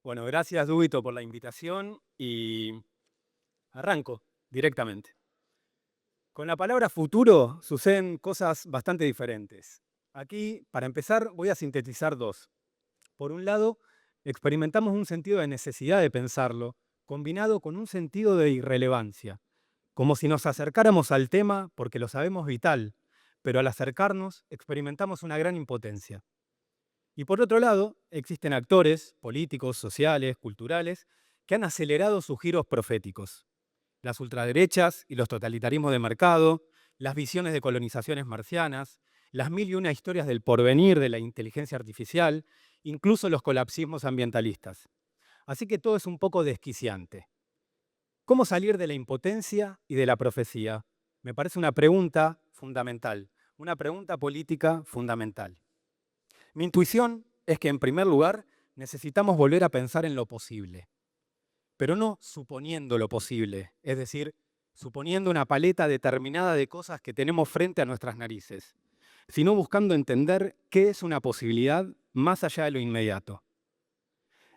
Bueno, gracias Dúbito por la invitación y arranco directamente. Con la palabra futuro suceden cosas bastante diferentes. Aquí, para empezar, voy a sintetizar dos. Por un lado, experimentamos un sentido de necesidad de pensarlo, combinado con un sentido de irrelevancia, como si nos acercáramos al tema porque lo sabemos vital, pero al acercarnos experimentamos una gran impotencia. Y por otro lado, existen actores, políticos, sociales, culturales, que han acelerado sus giros proféticos. Las ultraderechas y los totalitarismos de mercado, las visiones de colonizaciones marcianas, las mil y una historias del porvenir de la inteligencia artificial, incluso los colapsismos ambientalistas. Así que todo es un poco desquiciante. ¿Cómo salir de la impotencia y de la profecía? Me parece una pregunta fundamental, una pregunta política fundamental. Mi intuición es que, en primer lugar, necesitamos volver a pensar en lo posible, pero no suponiendo lo posible, es decir, suponiendo una paleta determinada de cosas que tenemos frente a nuestras narices, sino buscando entender qué es una posibilidad más allá de lo inmediato.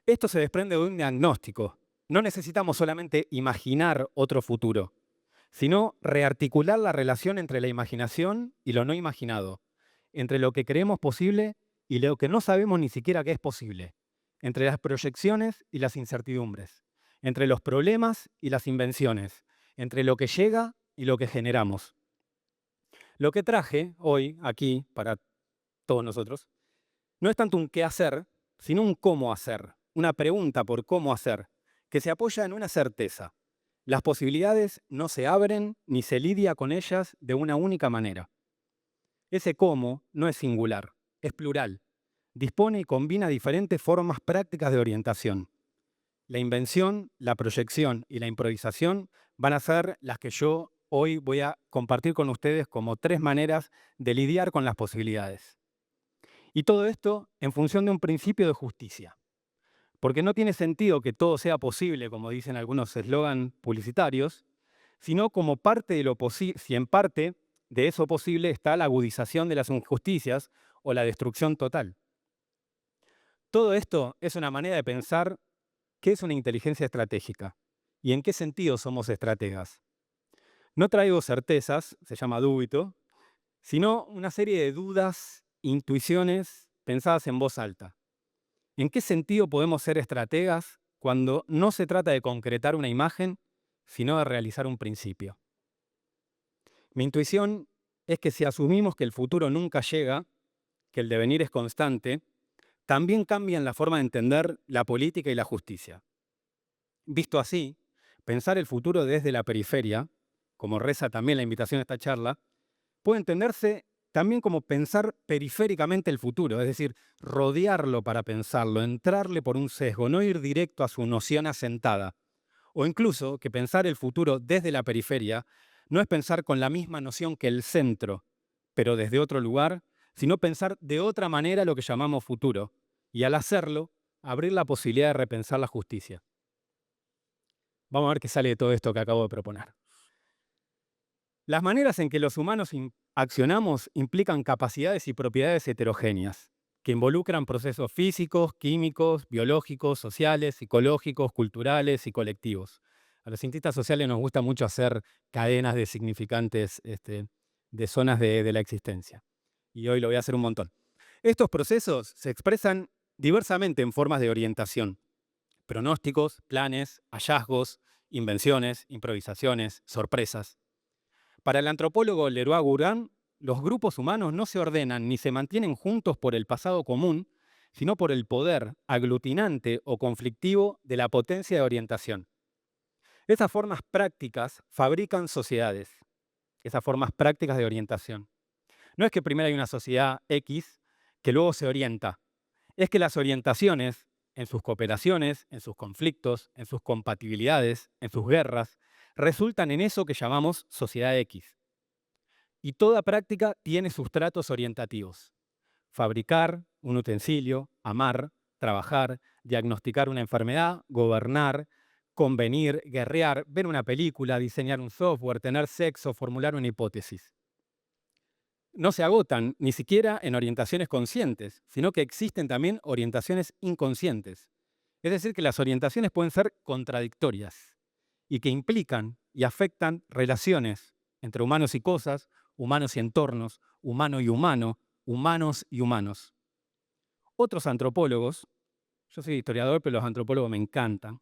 Esto se desprende de un diagnóstico. No necesitamos solamente imaginar otro futuro, sino rearticular la relación entre la imaginación y lo no imaginado, entre lo que creemos posible y lo que no sabemos ni siquiera que es posible, entre las proyecciones y las incertidumbres, entre los problemas y las invenciones, entre lo que llega y lo que generamos. Lo que traje hoy aquí para todos nosotros no es tanto un qué hacer, sino un cómo hacer, una pregunta por cómo hacer, que se apoya en una certeza. Las posibilidades no se abren ni se lidia con ellas de una única manera. Ese cómo no es singular, es plural. Dispone y combina diferentes formas prácticas de orientación. La invención, la proyección y la improvisación van a ser las que yo hoy voy a compartir con ustedes como tres maneras de lidiar con las posibilidades. Y todo esto en función de un principio de justicia. Porque no tiene sentido que todo sea posible, como dicen algunos eslogan publicitarios, sino como parte de lo posible, si en parte de eso posible está la agudización de las injusticias o la destrucción total. Todo esto es una manera de pensar qué es una inteligencia estratégica y en qué sentido somos estrategas. No traigo certezas, se llama dúbito, sino una serie de dudas, intuiciones pensadas en voz alta. ¿En qué sentido podemos ser estrategas cuando no se trata de concretar una imagen, sino de realizar un principio? Mi intuición es que si asumimos que el futuro nunca llega, que el devenir es constante, también cambian la forma de entender la política y la justicia. Visto así, pensar el futuro desde la periferia, como reza también la invitación a esta charla, puede entenderse también como pensar periféricamente el futuro, es decir, rodearlo para pensarlo, entrarle por un sesgo, no ir directo a su noción asentada. O incluso que pensar el futuro desde la periferia no es pensar con la misma noción que el centro, pero desde otro lugar, sino pensar de otra manera lo que llamamos futuro, y al hacerlo, abrir la posibilidad de repensar la justicia. Vamos a ver qué sale de todo esto que acabo de proponer. Las maneras en que los humanos accionamos implican capacidades y propiedades heterogéneas, que involucran procesos físicos, químicos, biológicos, sociales, psicológicos, culturales y colectivos. A los cientistas sociales nos gusta mucho hacer cadenas de significantes de zonas de la existencia. Y hoy lo voy a hacer un montón. Estos procesos se expresan diversamente en formas de orientación: pronósticos, planes, hallazgos, invenciones, improvisaciones, sorpresas. Para el antropólogo Leroy Gourand, los grupos humanos no se ordenan ni se mantienen juntos por el pasado común, sino por el poder aglutinante o conflictivo de la potencia de orientación. Esas formas prácticas fabrican sociedades, esas formas prácticas de orientación. No es que primero hay una sociedad X que luego se orienta, es que las orientaciones, en sus cooperaciones, en sus conflictos, en sus compatibilidades, en sus guerras, resultan en eso que llamamos sociedad X. Y toda práctica tiene sustratos orientativos: fabricar un utensilio, amar, trabajar, diagnosticar una enfermedad, gobernar, convenir, guerrear, ver una película, diseñar un software, tener sexo, formular una hipótesis. No se agotan ni siquiera en orientaciones conscientes, sino que existen también orientaciones inconscientes. Es decir, que las orientaciones pueden ser contradictorias y que implican y afectan relaciones entre humanos y cosas, humanos y entornos, humano y humano, humanos y humanos. Otros antropólogos, yo soy historiador, pero los antropólogos me encantan,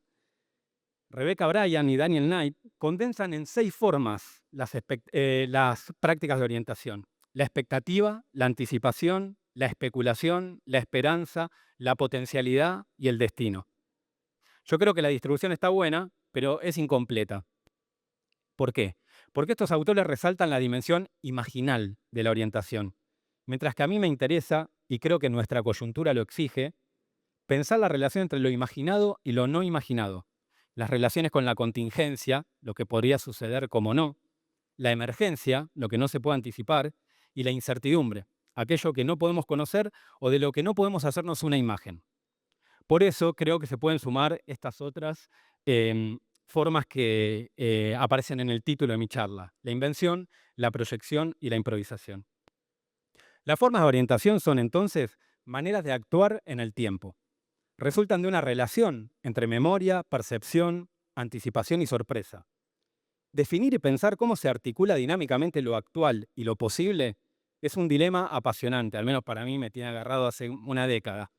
Rebecca Bryan y Daniel Knight condensan en 6 formas las prácticas de orientación: la expectativa, la anticipación, la especulación, la esperanza, la potencialidad y el destino. Yo creo que la distribución está buena, pero es incompleta. ¿Por qué? Porque estos autores resaltan la dimensión imaginal de la orientación, mientras que a mí me interesa, y creo que nuestra coyuntura lo exige, pensar la relación entre lo imaginado y lo no imaginado, las relaciones con la contingencia, lo que podría suceder como no, la emergencia, lo que no se puede anticipar, y la incertidumbre, aquello que no podemos conocer o de lo que no podemos hacernos una imagen. Por eso creo que se pueden sumar estas otras formas que aparecen en el título de mi charla: la invención, la proyección y la improvisación. Las formas de orientación son entonces maneras de actuar en el tiempo. Resultan de una relación entre memoria, percepción, anticipación y sorpresa. Definir y pensar cómo se articula dinámicamente lo actual y lo posible es un dilema apasionante, al menos para mí me tiene agarrado hace una década,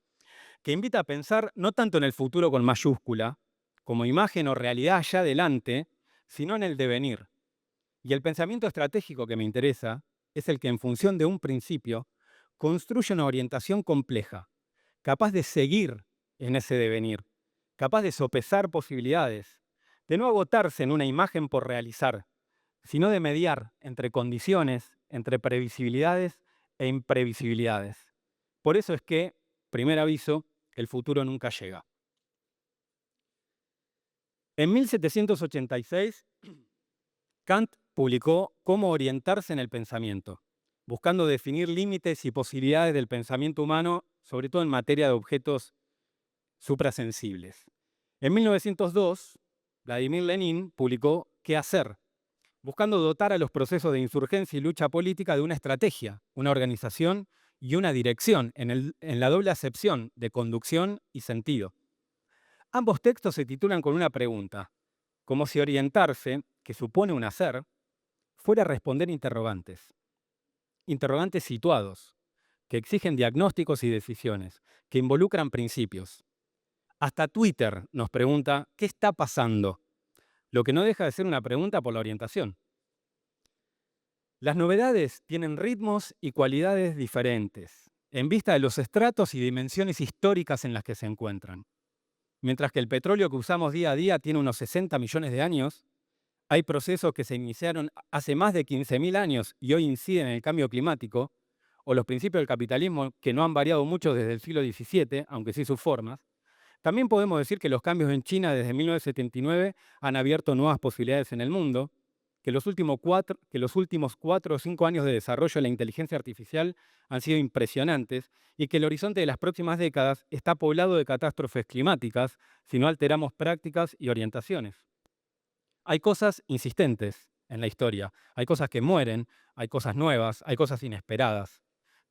que invita a pensar no tanto en el futuro con mayúscula, como imagen o realidad allá adelante, sino en el devenir. Y el pensamiento estratégico que me interesa es el que, en función de un principio, construye una orientación compleja, capaz de seguir en ese devenir, capaz de sopesar posibilidades, de no agotarse en una imagen por realizar, sino de mediar entre condiciones, entre previsibilidades e imprevisibilidades. Por eso es que, primer aviso, el futuro nunca llega. En 1786, Kant publicó Cómo orientarse en el pensamiento, buscando definir límites y posibilidades del pensamiento humano, sobre todo en materia de objetos suprasensibles. En 1902, Vladimir Lenin publicó ¿Qué hacer?, buscando dotar a los procesos de insurgencia y lucha política de una estrategia, una organización y una dirección en la doble acepción de conducción y sentido. Ambos textos se titulan con una pregunta, como si orientarse, que supone un hacer, fuera responder interrogantes. Interrogantes situados, que exigen diagnósticos y decisiones, que involucran principios. Hasta Twitter nos pregunta ¿qué está pasando? Lo que no deja de ser una pregunta por la orientación. Las novedades tienen ritmos y cualidades diferentes, en vista de los estratos y dimensiones históricas en las que se encuentran. Mientras que el petróleo que usamos día a día tiene unos 60 millones de años, hay procesos que se iniciaron hace más de 15.000 años y hoy inciden en el cambio climático, o los principios del capitalismo que no han variado mucho desde el siglo XVII, aunque sí sus formas. También podemos decir que los cambios en China desde 1979 han abierto nuevas posibilidades en el mundo, que los últimos 4 o 5 años de desarrollo de la inteligencia artificial han sido impresionantes y que el horizonte de las próximas décadas está poblado de catástrofes climáticas si no alteramos prácticas y orientaciones. Hay cosas insistentes en la historia, hay cosas que mueren, hay cosas nuevas, hay cosas inesperadas,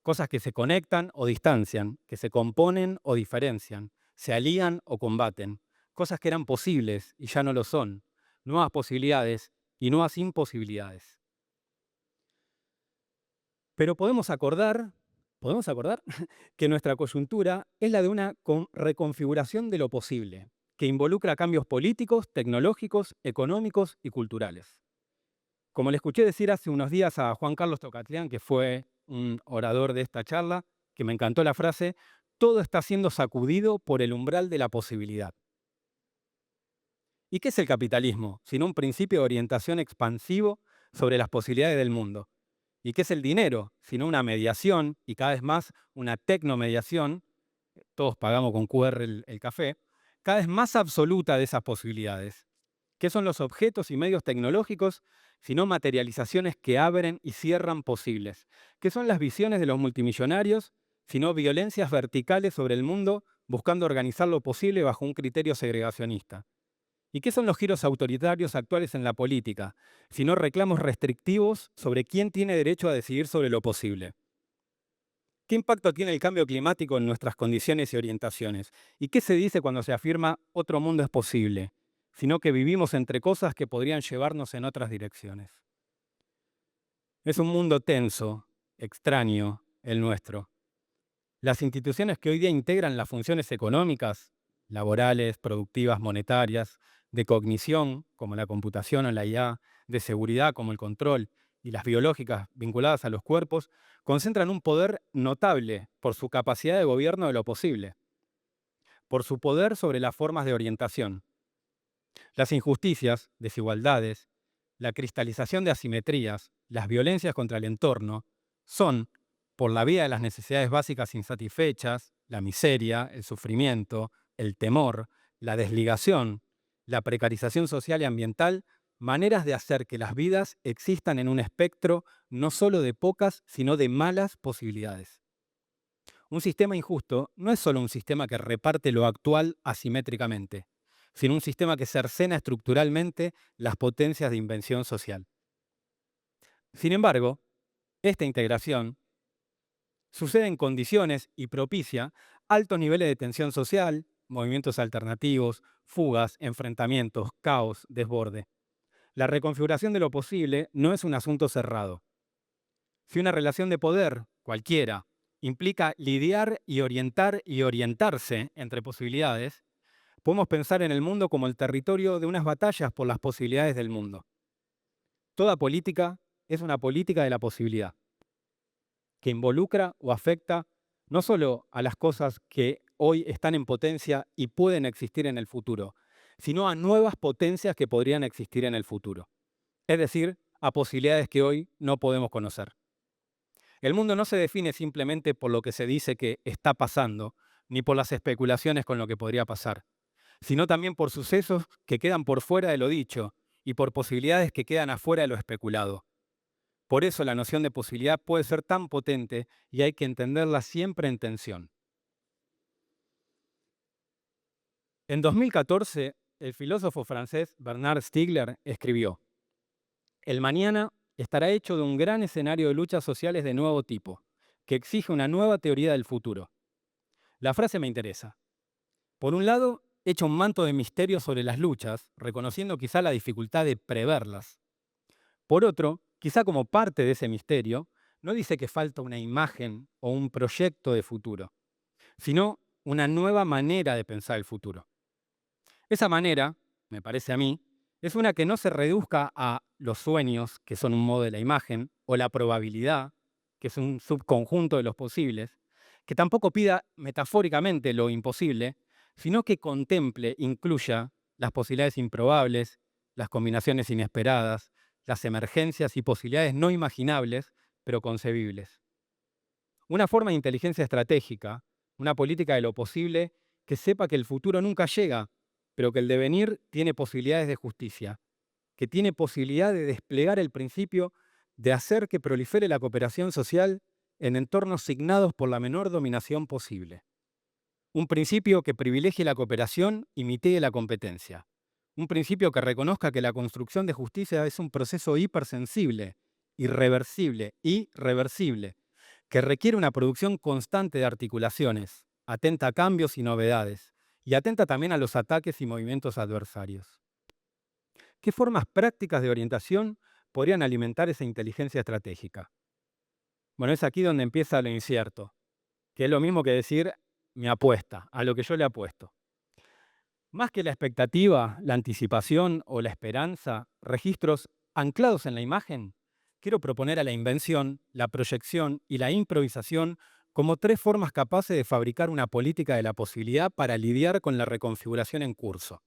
cosas que se conectan o distancian, que se componen o diferencian, se alían o combaten, cosas que eran posibles y ya no lo son, nuevas posibilidades y nuevas imposibilidades. Pero podemos acordar que nuestra coyuntura es la de una reconfiguración de lo posible, que involucra cambios políticos, tecnológicos, económicos y culturales. Como le escuché decir hace unos días a Juan Carlos Tocatlián, que fue un orador de esta charla, que me encantó la frase: todo está siendo sacudido por el umbral de la posibilidad. ¿Y qué es el capitalismo, sino un principio de orientación expansivo sobre las posibilidades del mundo? ¿Y qué es el dinero, sino una mediación, y cada vez más una tecnomediación, todos pagamos con QR el café, cada vez más absoluta de esas posibilidades? ¿Qué son los objetos y medios tecnológicos, sino materializaciones que abren y cierran posibles? ¿Qué son las visiones de los multimillonarios, sino violencias verticales sobre el mundo, buscando organizar lo posible bajo un criterio segregacionista? ¿Y qué son los giros autoritarios actuales en la política, sino reclamos restrictivos sobre quién tiene derecho a decidir sobre lo posible? ¿Qué impacto tiene el cambio climático en nuestras condiciones y orientaciones? ¿Y qué se dice cuando se afirma otro mundo es posible, sino que vivimos entre cosas que podrían llevarnos en otras direcciones? Es un mundo tenso, extraño, el nuestro. Las instituciones que hoy día integran las funciones económicas, laborales, productivas, monetarias, de cognición, como la computación o la IA, de seguridad, como el control, y las biológicas vinculadas a los cuerpos, concentran un poder notable por su capacidad de gobierno de lo posible, por su poder sobre las formas de orientación. Las injusticias, desigualdades, la cristalización de asimetrías, las violencias contra el entorno, son, por la vía de las necesidades básicas insatisfechas, la miseria, el sufrimiento, el temor, la desligación, la precarización social y ambiental, maneras de hacer que las vidas existan en un espectro no solo de pocas, sino de malas posibilidades. Un sistema injusto no es solo un sistema que reparte lo actual asimétricamente, sino un sistema que cercena estructuralmente las potencias de invención social. Sin embargo, esta integración sucede en condiciones y propicia altos niveles de tensión social, movimientos alternativos, fugas, enfrentamientos, caos, desborde. La reconfiguración de lo posible no es un asunto cerrado. Si una relación de poder, cualquiera, implica lidiar y orientarse entre posibilidades, podemos pensar en el mundo como el territorio de unas batallas por las posibilidades del mundo. Toda política es una política de la posibilidad, que involucra o afecta no solo a las cosas que hoy están en potencia y pueden existir en el futuro, sino a nuevas potencias que podrían existir en el futuro. Es decir, a posibilidades que hoy no podemos conocer. El mundo no se define simplemente por lo que se dice que está pasando, ni por las especulaciones con lo que podría pasar, sino también por sucesos que quedan por fuera de lo dicho y por posibilidades que quedan afuera de lo especulado. Por eso la noción de posibilidad puede ser tan potente y hay que entenderla siempre en tensión. En 2014, el filósofo francés Bernard Stiegler escribió: "El mañana estará hecho de un gran escenario de luchas sociales de nuevo tipo, que exige una nueva teoría del futuro". La frase me interesa. Por un lado, echa un manto de misterio sobre las luchas, reconociendo quizá la dificultad de preverlas. Por otro, quizá como parte de ese misterio, no dice que falta una imagen o un proyecto de futuro, sino una nueva manera de pensar el futuro. Esa manera, me parece a mí, es una que no se reduzca a los sueños, que son un modo de la imagen, o la probabilidad, que es un subconjunto de los posibles, que tampoco pida metafóricamente lo imposible, sino que contemple, incluya las posibilidades improbables, las combinaciones inesperadas, las emergencias y posibilidades no imaginables, pero concebibles. Una forma de inteligencia estratégica, una política de lo posible que sepa que el futuro nunca llega, pero que el devenir tiene posibilidades de justicia, que tiene posibilidad de desplegar el principio de hacer que prolifere la cooperación social en entornos signados por la menor dominación posible. Un principio que privilegie la cooperación y mitigue la competencia. Un principio que reconozca que la construcción de justicia es un proceso hipersensible, irreversible y reversible, que requiere una producción constante de articulaciones, atenta a cambios y novedades, y atenta también a los ataques y movimientos adversarios. ¿Qué formas prácticas de orientación podrían alimentar esa inteligencia estratégica? Bueno, es aquí donde empieza lo incierto, que es lo mismo que decir mi apuesta, a lo que yo le apuesto. Más que la expectativa, la anticipación o la esperanza, registros anclados en la imagen, quiero proponer a la invención, la proyección y la improvisación como tres formas capaces de fabricar una política de la posibilidad para lidiar con la reconfiguración en curso.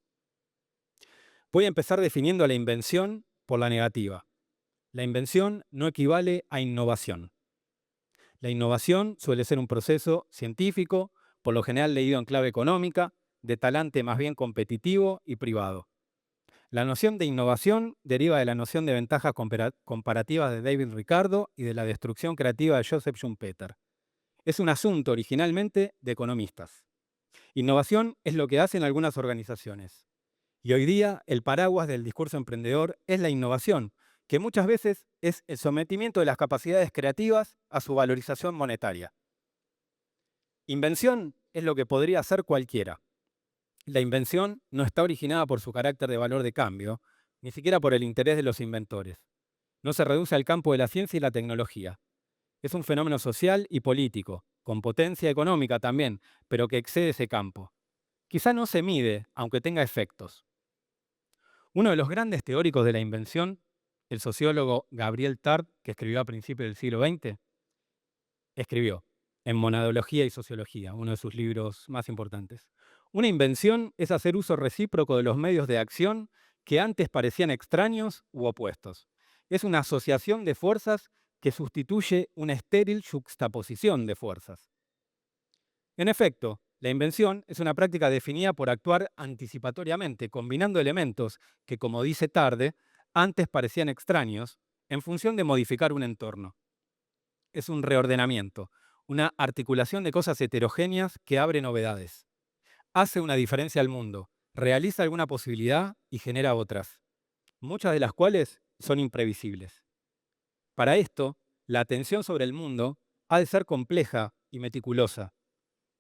Voy a empezar definiendo la invención por la negativa. La invención no equivale a innovación. La innovación suele ser un proceso científico, por lo general leído en clave económica, de talante más bien competitivo y privado. La noción de innovación deriva de la noción de ventajas comparativas de David Ricardo y de la destrucción creativa de Joseph Schumpeter. Es un asunto originalmente de economistas. Innovación es lo que hacen algunas organizaciones. Y hoy día el paraguas del discurso emprendedor es la innovación, que muchas veces es el sometimiento de las capacidades creativas a su valorización monetaria. Invención es lo que podría hacer cualquiera. La invención no está originada por su carácter de valor de cambio, ni siquiera por el interés de los inventores. No se reduce al campo de la ciencia y la tecnología. Es un fenómeno social y político, con potencia económica también, pero que excede ese campo. Quizá no se mide, aunque tenga efectos. Uno de los grandes teóricos de la invención, el sociólogo Gabriel Tard, que escribió a principios del siglo XX, escribió en Monadología y Sociología, uno de sus libros más importantes: una invención es hacer uso recíproco de los medios de acción que antes parecían extraños u opuestos. Es una asociación de fuerzas que sustituye una estéril juxtaposición de fuerzas. En efecto, la invención es una práctica definida por actuar anticipatoriamente, combinando elementos que, como dice Tarde, antes parecían extraños, en función de modificar un entorno. Es un reordenamiento, una articulación de cosas heterogéneas que abre novedades. Hace una diferencia al mundo, realiza alguna posibilidad y genera otras, muchas de las cuales son imprevisibles. Para esto, la atención sobre el mundo ha de ser compleja y meticulosa.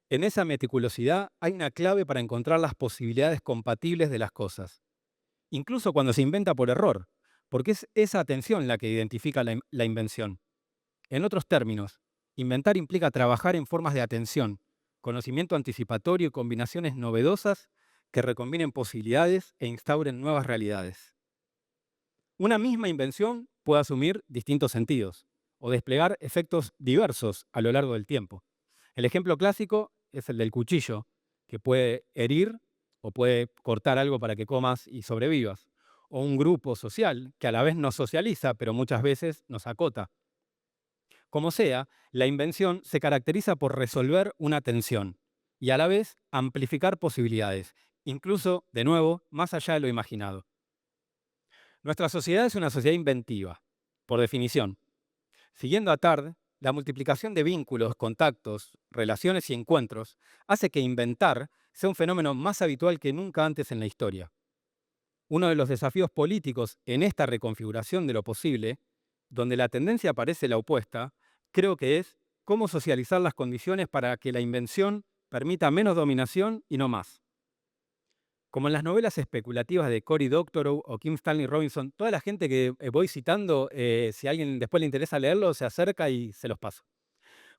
En esa meticulosidad hay una clave para encontrar las posibilidades compatibles de las cosas, incluso cuando se inventa por error, porque es esa atención la que identifica la invención. En otros términos, inventar implica trabajar en formas de atención, conocimiento anticipatorio y combinaciones novedosas que recombinen posibilidades e instauren nuevas realidades. Una misma invención puede asumir distintos sentidos o desplegar efectos diversos a lo largo del tiempo. El ejemplo clásico es el del cuchillo, que puede herir o puede cortar algo para que comas y sobrevivas. O un grupo social, que a la vez nos socializa, pero muchas veces nos acota. Como sea, la invención se caracteriza por resolver una tensión y a la vez amplificar posibilidades, incluso, de nuevo, más allá de lo imaginado. Nuestra sociedad es una sociedad inventiva, por definición. Siguiendo a Tard, la multiplicación de vínculos, contactos, relaciones y encuentros hace que inventar sea un fenómeno más habitual que nunca antes en la historia. Uno de los desafíos políticos en esta reconfiguración de lo posible, donde la tendencia parece la opuesta, creo que es cómo socializar las condiciones para que la invención permita menos dominación y no más. Como en las novelas especulativas de Cory Doctorow o Kim Stanley Robinson, toda la gente que voy citando, si a alguien después le interesa leerlo, se acerca y se los paso.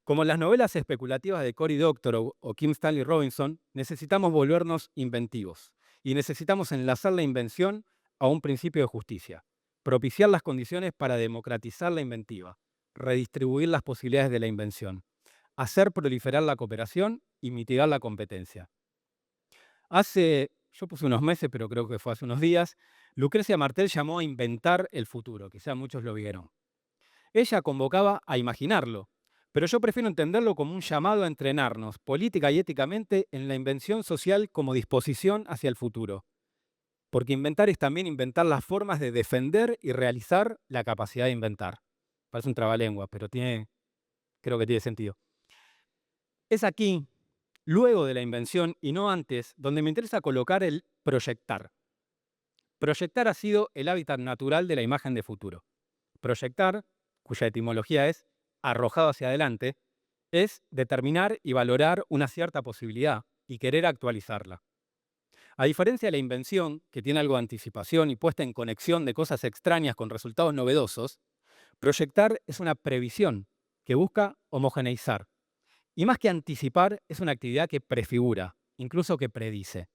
Como en las novelas especulativas de Cory Doctorow o Kim Stanley Robinson, necesitamos volvernos inventivos y necesitamos enlazar la invención a un principio de justicia, propiciar las condiciones para democratizar la inventiva, redistribuir las posibilidades de la invención, hacer proliferar la cooperación y mitigar la competencia. Yo puse unos meses, pero creo que fue hace unos días, Lucrecia Martel llamó a inventar el futuro, quizá muchos lo vieron. Ella convocaba a imaginarlo, pero yo prefiero entenderlo como un llamado a entrenarnos política y éticamente en la invención social como disposición hacia el futuro. Porque inventar es también inventar las formas de defender y realizar la capacidad de inventar. Parece un trabalengua, pero creo que tiene sentido. Es aquí, luego de la invención y no antes, donde me interesa colocar el proyectar. Proyectar ha sido el hábitat natural de la imagen de futuro. Proyectar, cuya etimología es arrojado hacia adelante, es determinar y valorar una cierta posibilidad y querer actualizarla. A diferencia de la invención, que tiene algo de anticipación y puesta en conexión de cosas extrañas con resultados novedosos, proyectar es una previsión que busca homogeneizar. Y más que anticipar, es una actividad que prefigura, incluso que predice.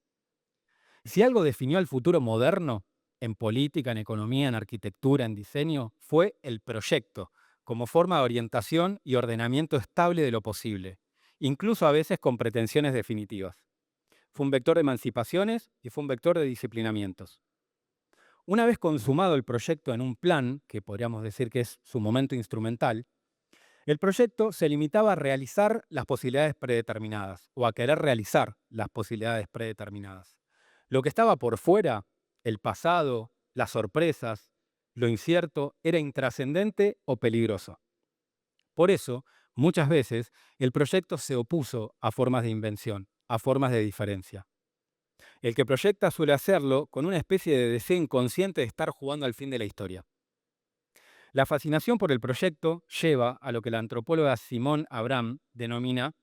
Si algo definió al futuro moderno, en política, en economía, en arquitectura, en diseño, fue el proyecto, como forma de orientación y ordenamiento estable de lo posible, incluso a veces con pretensiones definitivas. Fue un vector de emancipaciones y fue un vector de disciplinamientos. Una vez consumado el proyecto en un plan, que podríamos decir que es su momento instrumental, el proyecto se limitaba a realizar las posibilidades predeterminadas o a querer realizar las posibilidades predeterminadas. Lo que estaba por fuera, el pasado, las sorpresas, lo incierto, era intrascendente o peligroso. Por eso, muchas veces, el proyecto se opuso a formas de invención, a formas de diferencia. El que proyecta suele hacerlo con una especie de deseo inconsciente de estar jugando al fin de la historia. La fascinación por el proyecto lleva a lo que la antropóloga Simone Abraham denomina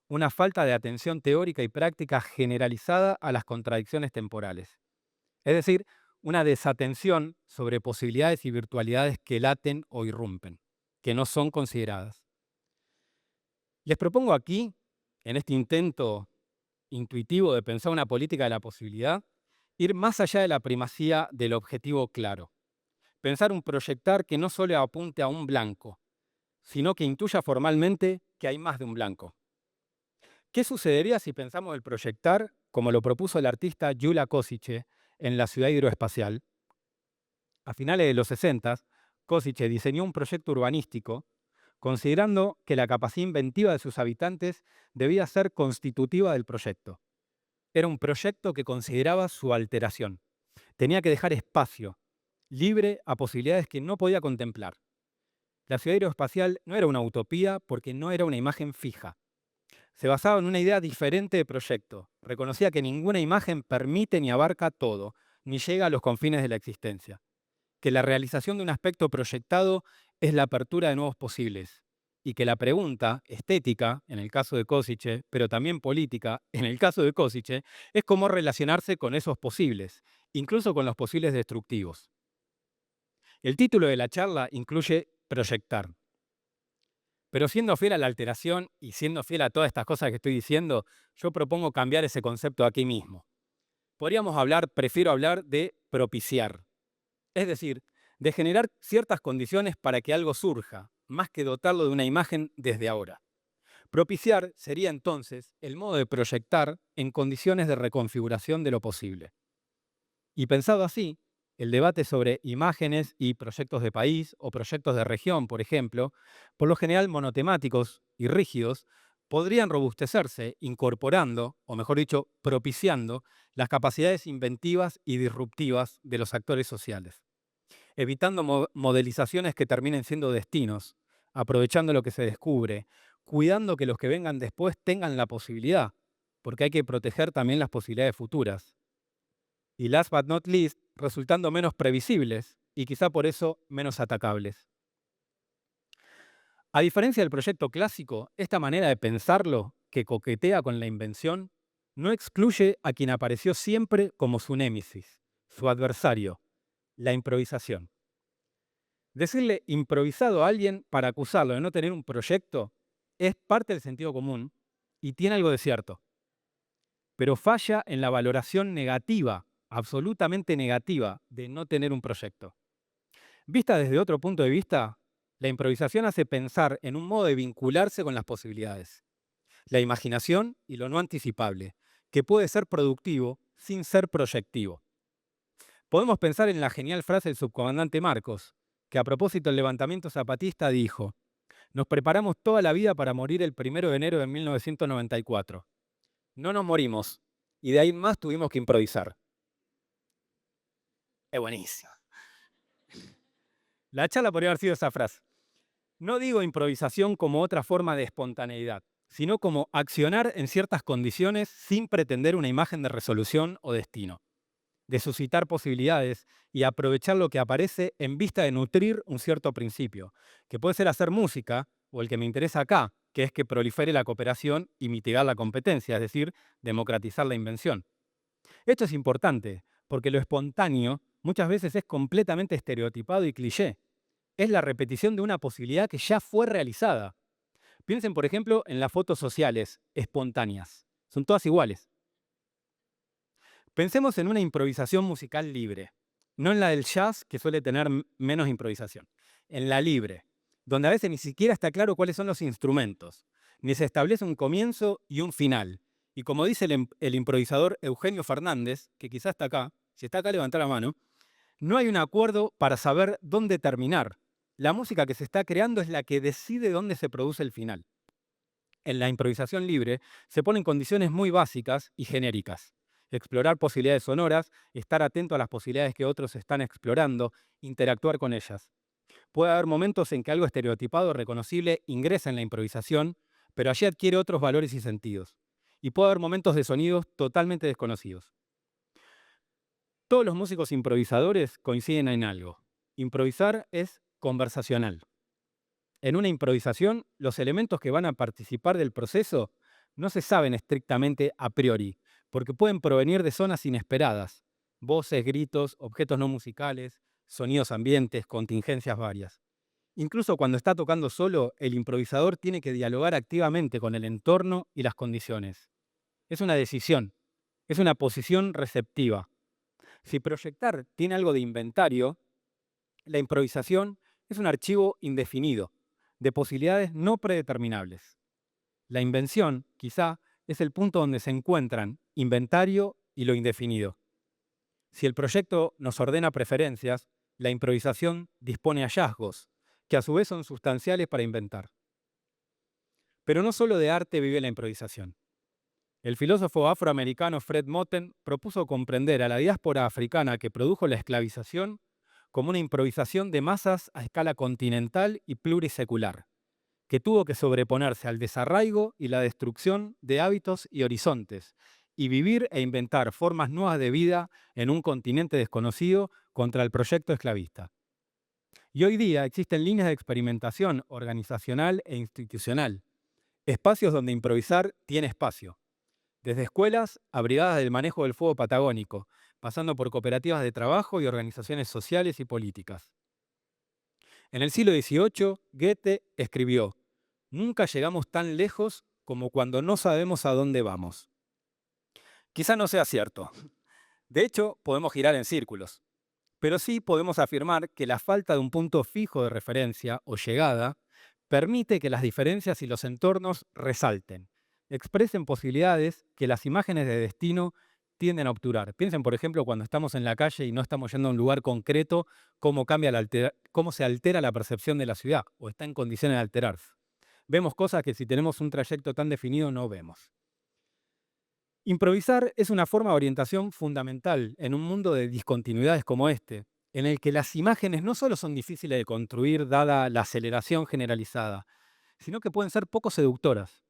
una falta de atención teórica y práctica generalizada a las contradicciones temporales. Es decir, una desatención sobre posibilidades y virtualidades que laten o irrumpen, que no son consideradas. Les propongo aquí, en este intento intuitivo de pensar una política de la posibilidad, ir más allá de la primacía del objetivo claro. Pensar un proyectar que no solo apunte a un blanco, sino que intuya formalmente que hay más de un blanco. ¿Qué sucedería si pensamos el proyectar como lo propuso el artista Gyula Kosice en la ciudad hidroespacial? A finales de los 60, Kosice diseñó un proyecto urbanístico considerando que la capacidad inventiva de sus habitantes debía ser constitutiva del proyecto. Era un proyecto que consideraba su alteración. Tenía que dejar espacio, libre a posibilidades que no podía contemplar. La ciudad aeroespacial no era una utopía porque no era una imagen fija. Se basaba en una idea diferente de proyecto. Reconocía que ninguna imagen permite ni abarca todo, ni llega a los confines de la existencia. Que la realización de un aspecto proyectado es la apertura de nuevos posibles. Y que la pregunta, estética, en el caso de Kosice, pero también política, en el caso de Kosice, es cómo relacionarse con esos posibles, incluso con los posibles destructivos. El título de la charla incluye proyectar. Pero siendo fiel a la alteración y siendo fiel a todas estas cosas que estoy diciendo, yo propongo cambiar ese concepto aquí mismo. Prefiero hablar de propiciar. Es decir, de generar ciertas condiciones para que algo surja, más que dotarlo de una imagen desde ahora. Propiciar sería entonces el modo de proyectar en condiciones de reconfiguración de lo posible. Y pensado así, el debate sobre imágenes y proyectos de país o proyectos de región, por ejemplo, por lo general monotemáticos y rígidos, podrían robustecerse incorporando, o mejor dicho, propiciando, las capacidades inventivas y disruptivas de los actores sociales, evitando modelizaciones que terminen siendo destinos, aprovechando lo que se descubre, cuidando que los que vengan después tengan la posibilidad, porque hay que proteger también las posibilidades futuras. Y last but not least, resultando menos previsibles y quizá por eso menos atacables. A diferencia del proyecto clásico, esta manera de pensarlo, que coquetea con la invención, no excluye a quien apareció siempre como su némesis, su adversario, la improvisación. Decirle improvisado a alguien para acusarlo de no tener un proyecto es parte del sentido común y tiene algo de cierto, pero falla en la valoración negativa, absolutamente negativa, de no tener un proyecto. Vista desde otro punto de vista, la improvisación hace pensar en un modo de vincularse con las posibilidades, la imaginación y lo no anticipable, que puede ser productivo sin ser proyectivo. Podemos pensar en la genial frase del subcomandante Marcos, que a propósito del levantamiento zapatista dijo: "Nos preparamos toda la vida para morir el 1 de enero de 1994. No nos morimos, y de ahí en más tuvimos que improvisar". Es buenísimo. La charla podría haber sido esa frase. No digo improvisación como otra forma de espontaneidad, sino como accionar en ciertas condiciones sin pretender una imagen de resolución o destino, de suscitar posibilidades y aprovechar lo que aparece en vista de nutrir un cierto principio, que puede ser hacer música, o el que me interesa acá, que es que prolifere la cooperación y mitigar la competencia, es decir, democratizar la invención. Esto es importante, porque lo espontáneo muchas veces es completamente estereotipado y cliché. Es la repetición de una posibilidad que ya fue realizada. Piensen, por ejemplo, en las fotos sociales espontáneas. Son todas iguales. Pensemos en una improvisación musical libre, no en la del jazz, que suele tener menos improvisación, en la libre, donde a veces ni siquiera está claro cuáles son los instrumentos, ni se establece un comienzo y un final. Y como dice el improvisador Eugenio Fernández, que quizás está acá, si está acá levanta la mano, no hay un acuerdo para saber dónde terminar. La música que se está creando es la que decide dónde se produce el final. En la improvisación libre se ponen condiciones muy básicas y genéricas. Explorar posibilidades sonoras, estar atento a las posibilidades que otros están explorando, interactuar con ellas. Puede haber momentos en que algo estereotipado o reconocible ingresa en la improvisación, pero allí adquiere otros valores y sentidos. Y puede haber momentos de sonidos totalmente desconocidos. Todos los músicos improvisadores coinciden en algo. Improvisar es conversacional. En una improvisación, los elementos que van a participar del proceso no se saben estrictamente a priori, porque pueden provenir de zonas inesperadas, voces, gritos, objetos no musicales, sonidos ambientes, contingencias varias. Incluso cuando está tocando solo, el improvisador tiene que dialogar activamente con el entorno y las condiciones. Es una decisión, es una posición receptiva. Si proyectar tiene algo de inventario, la improvisación es un archivo indefinido, de posibilidades no predeterminables. La invención, quizá, es el punto donde se encuentran inventario y lo indefinido. Si el proyecto nos ordena preferencias, la improvisación dispone hallazgos, que a su vez son sustanciales para inventar. Pero no solo de arte vive la improvisación. El filósofo afroamericano Fred Moten propuso comprender a la diáspora africana que produjo la esclavización como una improvisación de masas a escala continental y plurisecular, que tuvo que sobreponerse al desarraigo y la destrucción de hábitos y horizontes, y vivir e inventar formas nuevas de vida en un continente desconocido contra el proyecto esclavista. Y hoy día existen líneas de experimentación organizacional e institucional, espacios donde improvisar tiene espacio, desde escuelas a brigadas del manejo del fuego patagónico, pasando por cooperativas de trabajo y organizaciones sociales y políticas. En el siglo XVIII, Goethe escribió: "Nunca llegamos tan lejos como cuando no sabemos a dónde vamos". Quizá no sea cierto. De hecho, podemos girar en círculos. Pero sí podemos afirmar que la falta de un punto fijo de referencia o llegada permite que las diferencias y los entornos resalten, expresen posibilidades que las imágenes de destino tienden a obturar. Piensen, por ejemplo, cuando estamos en la calle y no estamos yendo a un lugar concreto, cómo se altera la percepción de la ciudad o está en condiciones de alterarse. Vemos cosas que si tenemos un trayecto tan definido no vemos. Improvisar es una forma de orientación fundamental en un mundo de discontinuidades como este, en el que las imágenes no solo son difíciles de construir dada la aceleración generalizada, sino que pueden ser poco seductoras.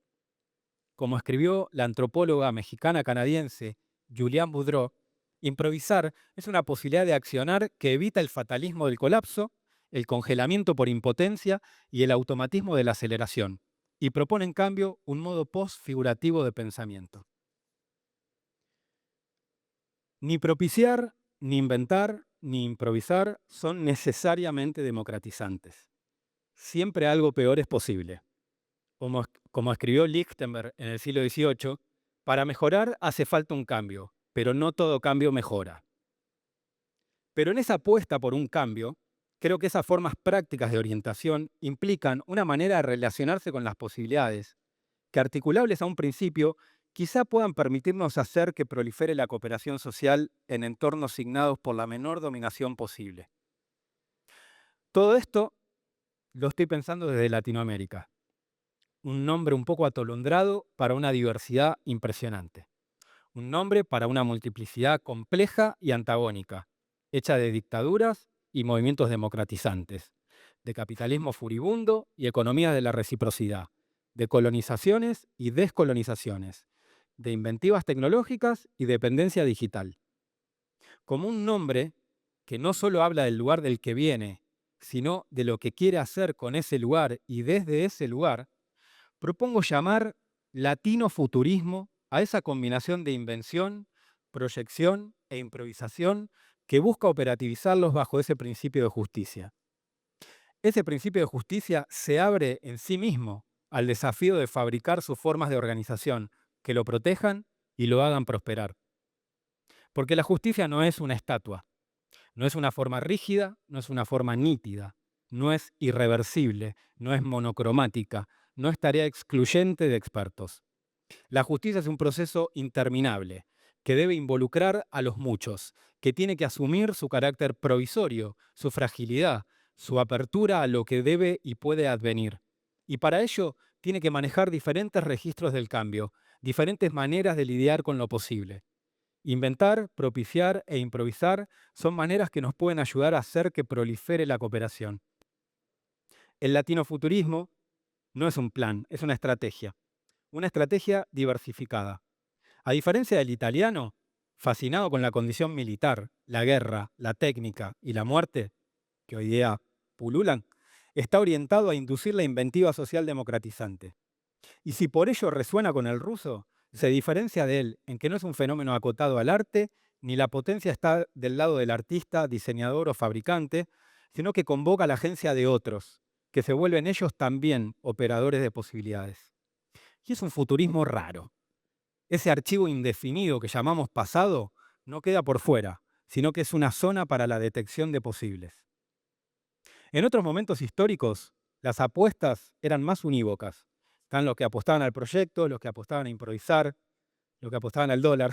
Como escribió la antropóloga mexicana-canadiense Juliane Boudreau, improvisar es una posibilidad de accionar que evita el fatalismo del colapso, el congelamiento por impotencia y el automatismo de la aceleración, y propone en cambio un modo post-figurativo de pensamiento. Ni propiciar, ni inventar, ni improvisar son necesariamente democratizantes. Siempre algo peor es posible. Como escribió Lichtenberg en el siglo XVIII, para mejorar hace falta un cambio, pero no todo cambio mejora. Pero en esa apuesta por un cambio, creo que esas formas prácticas de orientación implican una manera de relacionarse con las posibilidades, que articulables a un principio, quizá puedan permitirnos hacer que prolifere la cooperación social en entornos signados por la menor dominación posible. Todo esto lo estoy pensando desde Latinoamérica, un nombre un poco atolondrado para una diversidad impresionante, un nombre para una multiplicidad compleja y antagónica, hecha de dictaduras y movimientos democratizantes, de capitalismo furibundo y economías de la reciprocidad, de colonizaciones y descolonizaciones, de inventivas tecnológicas y dependencia digital. Como un nombre que no solo habla del lugar del que viene, sino de lo que quiere hacer con ese lugar y desde ese lugar, propongo llamar latino-futurismo a esa combinación de invención, proyección e improvisación que busca operativizarlos bajo ese principio de justicia. Ese principio de justicia se abre en sí mismo al desafío de fabricar sus formas de organización que lo protejan y lo hagan prosperar. Porque la justicia no es una estatua, no es una forma rígida, no es una forma nítida, no es irreversible, no es monocromática, no es tarea excluyente de expertos. La justicia es un proceso interminable que debe involucrar a los muchos, que tiene que asumir su carácter provisorio, su fragilidad, su apertura a lo que debe y puede advenir. Y para ello tiene que manejar diferentes registros del cambio, diferentes maneras de lidiar con lo posible. Inventar, propiciar e improvisar son maneras que nos pueden ayudar a hacer que prolifere la cooperación. El latinofuturismo no es un plan, es una estrategia diversificada. A diferencia del italiano, fascinado con la condición militar, la guerra, la técnica y la muerte, que hoy día pululan, está orientado a inducir la inventiva social democratizante. Y si por ello resuena con el ruso, se diferencia de él en que no es un fenómeno acotado al arte, ni la potencia está del lado del artista, diseñador o fabricante, sino que convoca la agencia de otros, que se vuelven ellos también operadores de posibilidades. Y es un futurismo raro. Ese archivo indefinido que llamamos pasado no queda por fuera, sino que es una zona para la detección de posibles. En otros momentos históricos, las apuestas eran más unívocas. Están los que apostaban al proyecto, los que apostaban a improvisar, los que apostaban al dólar,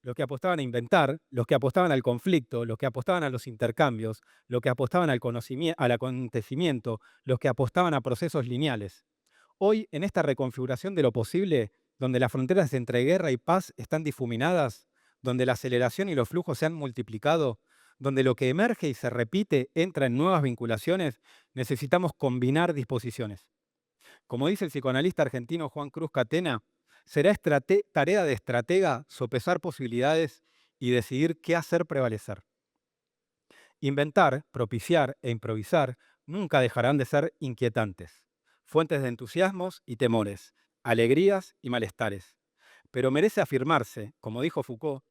los que apostaban a inventar, los que apostaban al conflicto, los que apostaban a los intercambios, los que apostaban al acontecimiento, los que apostaban a procesos lineales. Hoy, en esta reconfiguración de lo posible, donde las fronteras entre guerra y paz están difuminadas, donde la aceleración y los flujos se han multiplicado, donde lo que emerge y se repite entra en nuevas vinculaciones, necesitamos combinar disposiciones. Como dice el psicoanalista argentino Juan Cruz Catena, será tarea de estratega sopesar posibilidades y decidir qué hacer prevalecer. Inventar, propiciar e improvisar nunca dejarán de ser inquietantes, fuentes de entusiasmos y temores, alegrías y malestares. Pero merece afirmarse, como dijo Foucault,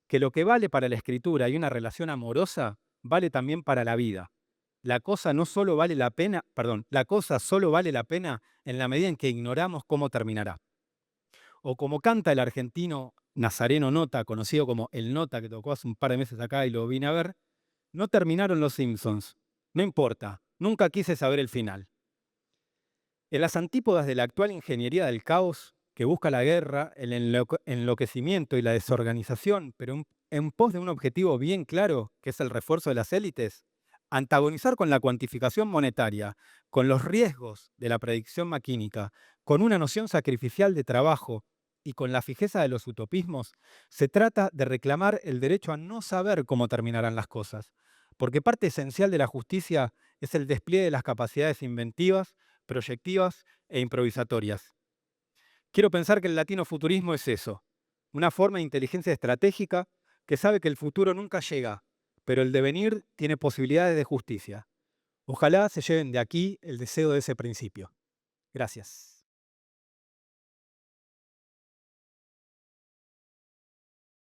que lo que vale para la escritura y una relación amorosa vale también para la vida. La cosa no solo vale la pena, perdón, la cosa solo vale la pena en la medida en que ignoramos cómo terminará. O como canta el argentino Nazareno Nota, conocido como El Nota, que tocó hace un par de meses acá y lo vine a ver, no terminaron los Simpsons. No importa, nunca quise saber el final. En las antípodas de la actual ingeniería del caos, que busca la guerra, el enloquecimiento y la desorganización, pero en pos de un objetivo bien claro, que es el refuerzo de las élites, antagonizar con la cuantificación monetaria, con los riesgos de la predicción maquínica, con una noción sacrificial de trabajo y con la fijeza de los utopismos, se trata de reclamar el derecho a no saber cómo terminarán las cosas, porque parte esencial de la justicia es el despliegue de las capacidades inventivas, proyectivas e improvisatorias. Quiero pensar que el latino-futurismo es eso, una forma de inteligencia estratégica que sabe que el futuro nunca llega, pero el devenir tiene posibilidades de justicia. Ojalá se lleven de aquí el deseo de ese principio. Gracias.